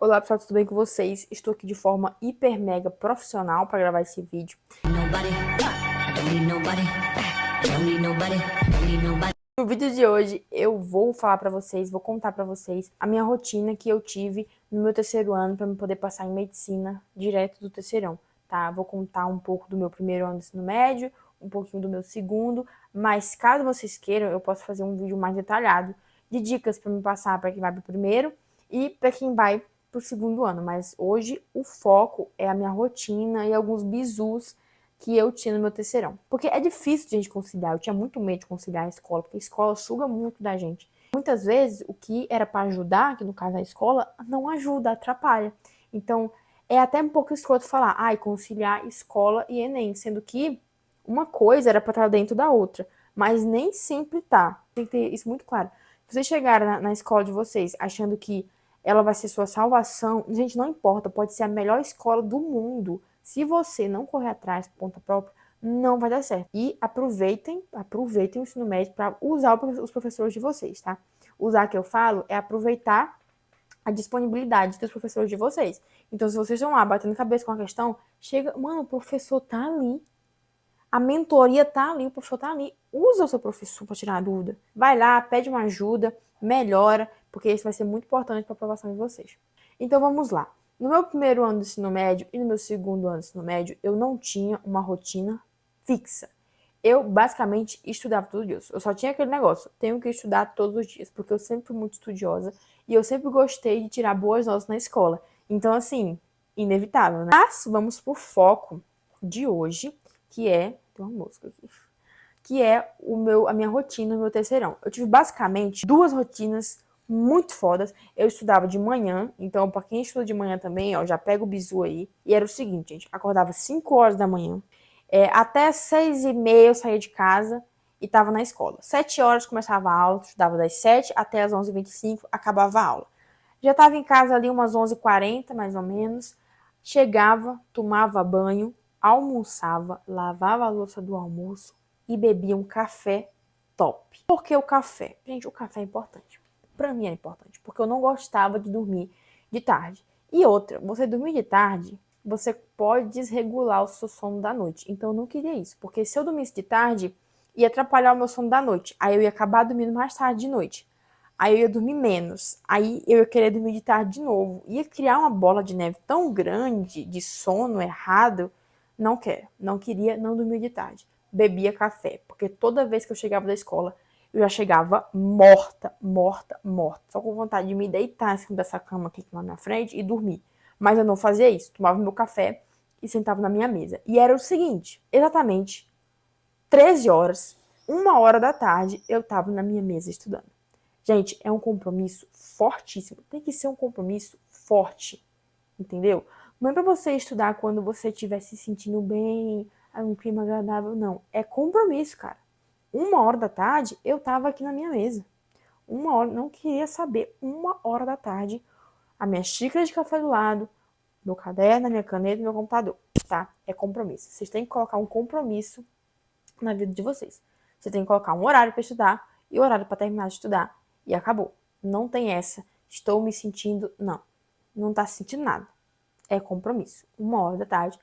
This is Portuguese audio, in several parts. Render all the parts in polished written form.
Olá pessoal, tudo bem com vocês? Estou aqui de forma hiper mega profissional para gravar esse vídeo. No vídeo de hoje eu vou falar para vocês, vou contar para vocês a minha rotina que eu tive no meu terceiro ano para eu poder passar em medicina direto do terceirão, tá? Vou contar um pouco do meu primeiro ano de ensino médio, um pouquinho do meu segundo, mas caso vocês queiram, eu posso fazer um vídeo mais detalhado de dicas para me passar para quem vai para o primeiro e para quem vai para o segundo ano, mas hoje o foco é a minha rotina e alguns bizus que eu tinha no meu terceirão. Porque é difícil de a gente conciliar, eu tinha muito medo de conciliar a escola, porque a escola suga muito da gente. Muitas vezes, o que era para ajudar, que no caso a escola, não ajuda, atrapalha. Então, é até um pouco escroto falar, conciliar escola e Enem, sendo que uma coisa era para estar dentro da outra, mas nem sempre tá. Tem que ter isso muito claro. Se vocês chegarem na escola de vocês achando que ela vai ser sua salvação, gente, não importa, pode ser a melhor escola do mundo. Se você não correr atrás por conta própria, não vai dar certo. E aproveitem o ensino médio para usar os professores de vocês, tá? Usar que eu falo é aproveitar a disponibilidade dos professores de vocês. Então, se vocês estão lá batendo cabeça com a questão, chega, mano, o professor tá ali. A mentoria tá ali, o professor tá ali. Usa o seu professor para tirar a dúvida. Vai lá, pede uma ajuda, melhora, porque isso vai ser muito importante para a aprovação de vocês. Então vamos lá. No meu primeiro ano do ensino médio e no meu segundo ano do ensino médio, eu não tinha uma rotina fixa. Eu basicamente estudava todos os dias. Eu só tinha aquele negócio, tenho que estudar todos os dias, porque eu sempre fui muito estudiosa e eu sempre gostei de tirar boas notas na escola. Então, assim, inevitável, né? Mas vamos pro foco de hoje, que é. Tem uma mosca aqui. Que é a minha rotina no meu terceirão. Eu tive basicamente duas rotinas muito fodas. Eu estudava de manhã, então para quem estuda de manhã também, ó, já pega o bizu aí. E era o seguinte, gente, acordava 5 horas da manhã, até 6h30 eu saía de casa e estava na escola. 7 horas começava a aula, estudava das 7 até as 11h25, acabava a aula. Já estava em casa ali umas 11h40, mais ou menos. Chegava, tomava banho, almoçava, lavava a louça do almoço e bebia um café top. Por que o café? Gente, o café é importante. Pra mim é importante, porque eu não gostava de dormir de tarde. E outra, você dormir de tarde, você pode desregular o seu sono da noite. Então eu não queria isso, porque se eu dormisse de tarde, ia atrapalhar o meu sono da noite. Aí eu ia acabar dormindo mais tarde de noite. Aí eu ia dormir menos. Aí eu ia querer dormir de tarde de novo. Ia criar uma bola de neve tão grande de sono errado. Não quero. Não queria, não dormir de tarde. Bebia café. Porque toda vez que eu chegava da escola, eu já chegava morta, morta, morta. Só com vontade de me deitar em cima dessa cama aqui na minha frente e dormir. Mas eu não fazia isso. Tomava meu café e sentava na minha mesa. E era o seguinte, exatamente 13 horas, 1h da tarde, eu estava na minha mesa estudando. Gente, é um compromisso fortíssimo. Tem que ser um compromisso forte, entendeu? Não é pra você estudar quando você estiver se sentindo bem, um clima agradável, não. É compromisso, cara. 1h da tarde, eu tava aqui na minha mesa. 1h, não queria saber. 1h da tarde, a minha xícara de café do lado, meu caderno, a minha caneta e meu computador, tá? É compromisso. Vocês têm que colocar um compromisso na vida de vocês. Você tem que colocar um horário para estudar e o horário para terminar de estudar. E acabou. Não tem essa. Estou me sentindo. Não. Não tá sentindo nada. É compromisso. 1h da tarde,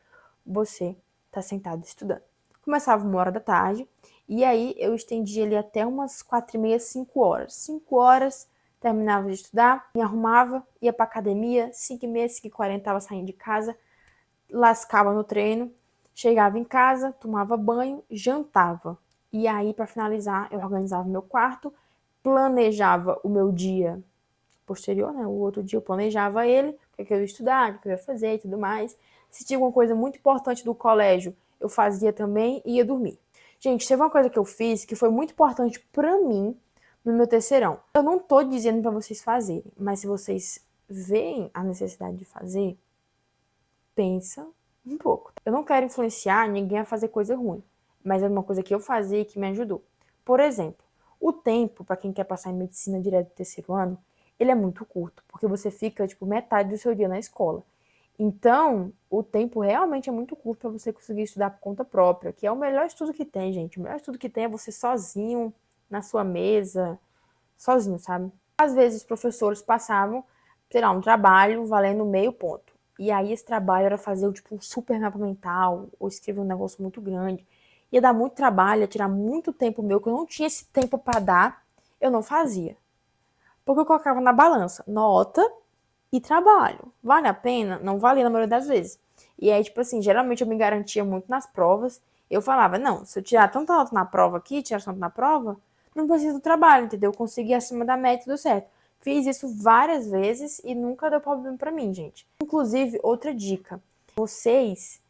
você tá sentado estudando. Começava 1h da tarde, e aí eu estendia ali até umas 4h30, 5 horas. 5 horas, terminava de estudar, me arrumava, ia pra academia, 5h30, 5h40 tava saindo de casa, lascava no treino, chegava em casa, tomava banho, jantava. E aí, para finalizar, eu organizava meu quarto, planejava o meu dia posterior, né? O outro dia eu planejava ele, o que eu ia estudar, o que eu ia fazer e tudo mais. Se tinha alguma coisa muito importante do colégio, eu fazia também e ia dormir. Gente, teve uma coisa que eu fiz que foi muito importante pra mim no meu terceirão. Eu não tô dizendo pra vocês fazerem, mas se vocês veem a necessidade de fazer, pensa um pouco. Eu não quero influenciar ninguém a fazer coisa ruim, mas é uma coisa que eu fazia e que me ajudou. Por exemplo, o tempo para quem quer passar em medicina direto do terceiro ano, ele é muito curto, porque você fica, tipo, metade do seu dia na escola. Então, o tempo realmente é muito curto para você conseguir estudar por conta própria, que é o melhor estudo que tem, gente. O melhor estudo que tem é você sozinho, na sua mesa, sozinho, sabe? Às vezes os professores passavam sei lá, um trabalho valendo meio ponto. E aí esse trabalho era fazer tipo um super mapa mental, ou escrever um negócio muito grande. Ia dar muito trabalho, ia tirar muito tempo meu, que eu não tinha esse tempo para dar, eu não fazia. Porque eu colocava na balança nota e trabalho. Vale a pena? Não valia na maioria das vezes. E aí, tipo assim, geralmente eu me garantia muito nas provas. Eu falava, não, se eu tirar tanta nota na prova aqui, tirar tanto na prova, não preciso do trabalho, entendeu? Eu consegui acima da meta e tudo certo. Fiz isso várias vezes e nunca deu problema pra mim, gente. Inclusive, outra dica. Vocês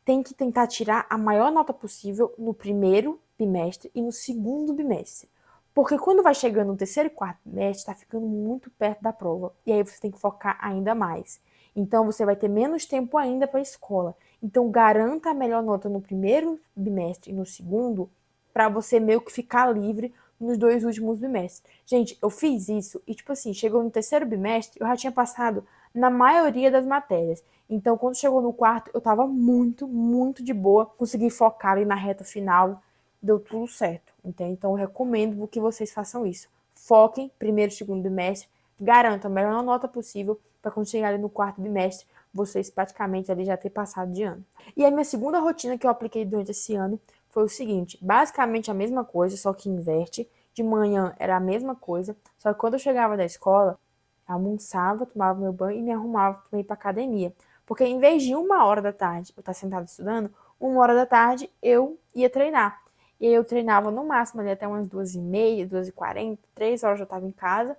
têm que tentar tirar a maior nota possível no primeiro bimestre e no segundo bimestre. Porque quando vai chegando no terceiro e quarto bimestre, está ficando muito perto da prova. E aí você tem que focar ainda mais. Então você vai ter menos tempo ainda para a escola. Então garanta a melhor nota no primeiro bimestre e no segundo, para você meio que ficar livre nos 2 últimos bimestres. Gente, eu fiz isso e, tipo assim, chegou no terceiro bimestre, eu já tinha passado na maioria das matérias. Então, quando chegou no quarto, eu tava muito, muito de boa. Consegui focar ali na reta final, deu tudo certo, entende? Então, eu recomendo que vocês façam isso. Foquem primeiro e segundo bimestre, garantam a melhor nota possível para quando chegar ali no quarto bimestre, vocês praticamente ali já ter passado de ano. E a minha segunda rotina que eu apliquei durante esse ano foi o seguinte, basicamente a mesma coisa, só que inverte. De manhã era a mesma coisa, só que quando eu chegava da escola, almoçava, tomava meu banho e me arrumava para ir para academia. Porque em vez de 1 hora da tarde eu estar sentada estudando, 1 hora da tarde eu ia treinar. E aí eu treinava no máximo ali até umas 2h30, 2h40, 3 horas eu estava em casa.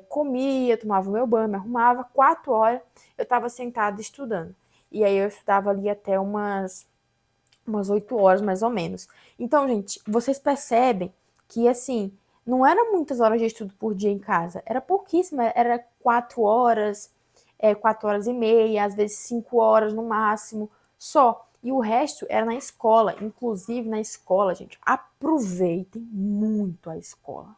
Comia, tomava meu banho, me arrumava. 4 horas eu estava sentada estudando. E aí eu estudava ali até umas 8 horas mais ou menos. Então, gente, vocês percebem que assim, não era muitas horas de estudo por dia em casa, era pouquíssima, era 4 horas, 4 horas e meia, às vezes 5 horas no máximo, só. E o resto era na escola, inclusive na escola, gente, aproveitem muito a escola.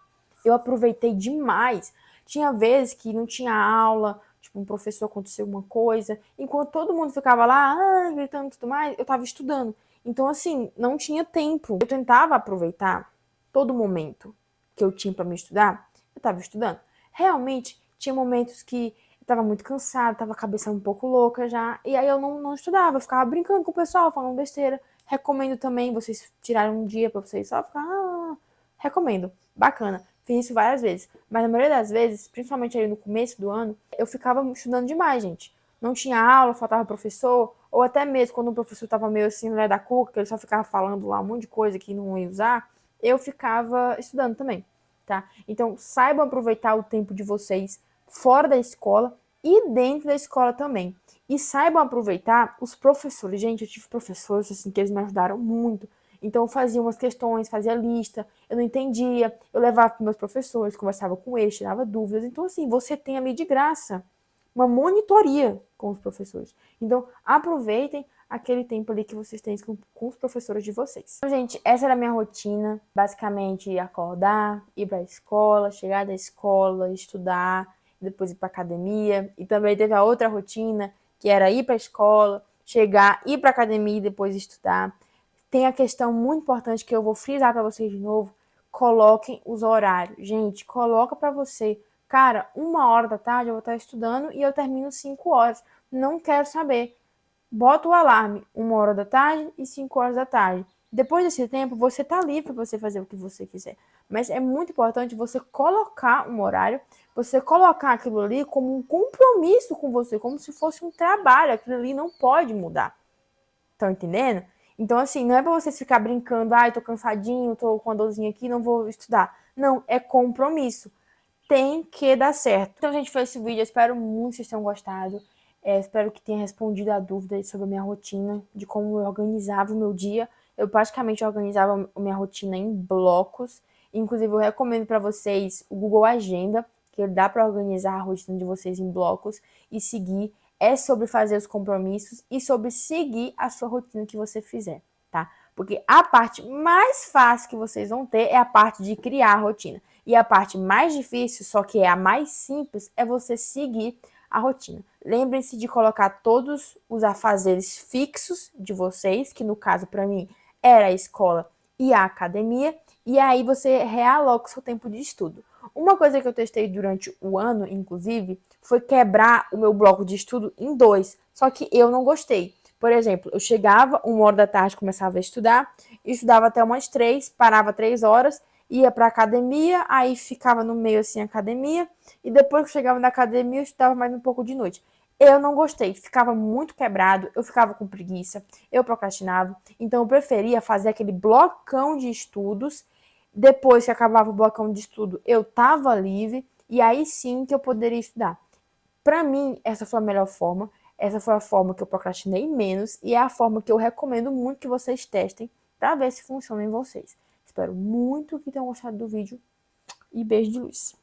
Eu aproveitei demais. Tinha vezes que não tinha aula, tipo, um professor aconteceu uma coisa, enquanto todo mundo ficava lá, gritando e tudo mais, eu tava estudando. Então, assim, não tinha tempo. Eu tentava aproveitar todo momento que eu tinha para me estudar, eu estava estudando. Realmente, tinha momentos que eu estava muito cansada, estava a cabeça um pouco louca já, e aí eu não estudava, eu ficava brincando com o pessoal, falando besteira. Recomendo também vocês tirarem um dia para vocês só ficar, recomendo, bacana. Fiz isso várias vezes, mas na maioria das vezes, principalmente aí no começo do ano, eu ficava estudando demais, gente. Não tinha aula, faltava professor, ou até mesmo quando o professor estava meio assim, mulher da cuca, que ele só ficava falando lá um monte de coisa que não ia usar, eu ficava estudando também, tá? Então, saibam aproveitar o tempo de vocês fora da escola e dentro da escola também. E saibam aproveitar os professores. Gente, eu tive professores assim que eles me ajudaram muito. Então, eu fazia umas questões, fazia lista, eu não entendia, eu levava para meus professores, conversava com eles, tirava dúvidas. Então, assim, você tem ali de graça uma monitoria com os professores. Então, aproveitem aquele tempo ali que vocês têm com os professores de vocês. Então, gente, essa era a minha rotina. Basicamente, acordar, ir para a escola, chegar da escola, estudar, depois ir para academia. E também teve a outra rotina, que era ir para a escola, chegar, ir para academia e depois estudar. Tem a questão muito importante que eu vou frisar para vocês de novo. Coloquem os horários. Gente, coloca para você. Cara, 1 hora da tarde eu vou estar estudando e eu termino 5 horas. Não quero saber. Bota o alarme 1 hora da tarde e 5 horas da tarde. Depois desse tempo, você tá livre para você fazer o que você quiser. Mas é muito importante você colocar um horário, você colocar aquilo ali como um compromisso com você, como se fosse um trabalho. Aquilo ali não pode mudar. Estão entendendo? Então, assim, não é pra você ficar brincando, tô cansadinho, tô com a dorzinha aqui, não vou estudar. Não, é compromisso. Tem que dar certo. Então, gente, foi esse vídeo. Eu espero muito que vocês tenham gostado. Espero que tenha respondido a dúvida sobre a minha rotina, de como eu organizava o meu dia. Eu praticamente organizava a minha rotina em blocos. Inclusive, eu recomendo para vocês o Google Agenda, que dá para organizar a rotina de vocês em blocos e seguir. É sobre fazer os compromissos e sobre seguir a sua rotina que você fizer, tá? Porque a parte mais fácil que vocês vão ter é a parte de criar a rotina. E a parte mais difícil, só que é a mais simples, é você seguir a rotina. Lembrem-se de colocar todos os afazeres fixos de vocês, que no caso para mim era a escola e a academia, e aí você realoca o seu tempo de estudo. Uma coisa que eu testei durante o ano, inclusive, foi quebrar o meu bloco de estudo em 2. Só que eu não gostei. Por exemplo, eu chegava 1 hora da tarde, começava a estudar, estudava até umas 3, parava 3 horas, ia pra academia, aí ficava no meio assim, academia, e depois que eu chegava na academia, eu estudava mais um pouco de noite. Eu não gostei, ficava muito quebrado, eu ficava com preguiça, eu procrastinava, então eu preferia fazer aquele blocão de estudos. Depois que acabava o blocão de estudo, eu tava livre e aí sim que eu poderia estudar. Para mim, essa foi a melhor forma. Essa foi a forma que eu procrastinei menos e é a forma que eu recomendo muito que vocês testem para ver se funciona em vocês. Espero muito que tenham gostado do vídeo e beijo de luz.